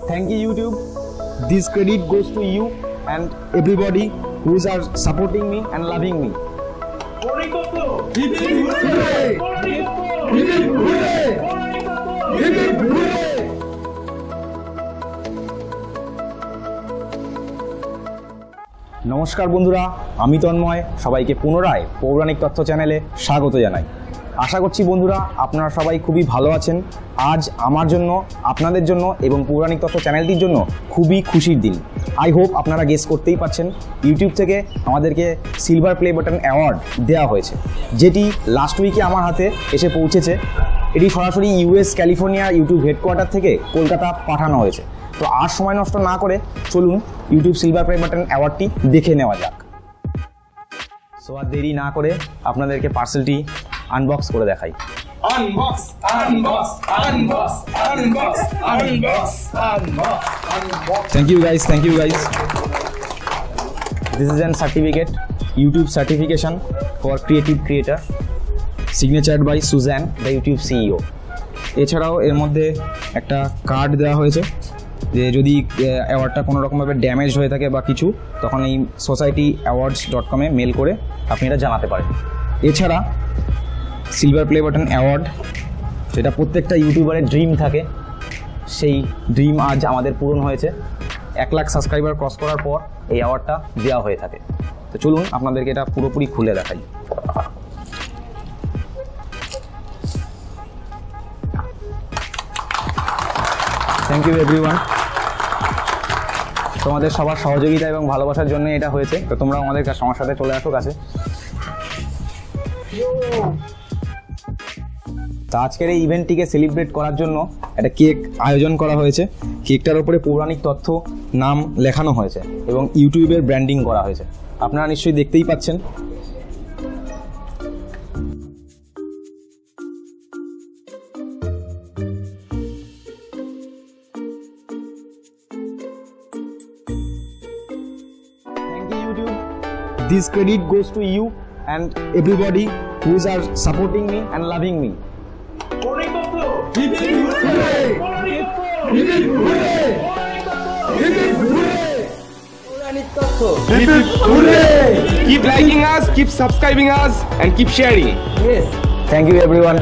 Thank you, YouTube. This credit goes to you and everybody who is supporting me and loving me. নমস্কার বন্ধুরা, আমি তন্ময় সবাইকে পুনরায় পৌরাণিক তথ্য চ্যানেলে স্বাগত জানাই। আশা করছি বন্ধুরা আপনারা সবাই খুবই ভালো আছেন। আজ আমার জন্য, আপনাদের জন্য এবং পৌরাণিক তথ্য চ্যানেলটির জন্য খুবই খুশির দিন। আই হোপ আপনারা গেস করতেই পারছেন, ইউটিউব থেকে আমাদেরকে সিলভার প্লে বাটন অ্যাওয়ার্ড দেওয়া হয়েছে, যেটি লাস্ট উইকে আমার হাতে এসে পৌঁছেছে। এটি সরাসরি ইউএস ক্যালিফোর্নিয়া ইউটিউব হেডকোয়ার্টার থেকে কলকাতা পাঠানো হয়েছে। তো আর সময় নষ্ট না করে চলুন ইউটিউব সিলভার প্লে বাটন অ্যাওয়ার্ডটি দেখে নেওয়া যাক। সো আর দেরি না করে আপনাদেরকে পার্সেলটি আনবক্স করে দেখাই। Thank you guys. This is an certificate, YouTube certification for creative creator, signatured by Suzanne, the YouTube CEO. এছাড়াও এর মধ্যে একটা কার্ড দেওয়া হয়েছে যে যদি অ্যাওয়ার্ডটা কোনো রকমভাবে ড্যামেজ হয়ে থাকে বা কিছু, তখন এই societyawards.com-এ মেল করে আপনি এটা জানাতে পারেন। এছাড়া সিলভার প্লে বাটন অ্যাওয়ার্ড, সেটা প্রত্যেকটা ইউটিউবারের ড্রিম থাকে, সেই ড্রিম আজ আমাদের পূরণ হয়েছে। 1 লাখ সাবস্ক্রাইবার ক্রস করার পর এই অ্যাওয়ার্ডটা দেওয়া হয়ে থাকে। তো চলুন আপনাদেরকে এটা পুরোপুরি খুলে দেখাই। Thank you everyone. তোমাদের সবার সহযোগিতা এবং ভালোবাসার জন্য এটা হয়েছে। তো তোমরা আমাদের আমার সাথে চলে আসো কাছে। তো আজকের এই ইভেন্টটিকে সেলিব্রেট করার জন্য একটা কেক আয়োজন করা হয়েছে। কেকটার উপরে পৌরাণিক তথ্য নাম লেখানো হয়েছে এবং ইউটিউবের ব্র্যান্ডিং করা হয়েছে। আপনারা নিশ্চয়ই দেখতেই পাচ্ছেন। Thank you, YouTube. This credit goes to you and everybody who is supporting me and loving me. Keep liking us, keep subscribing us, and keep sharing. Yes. Thank you everyone.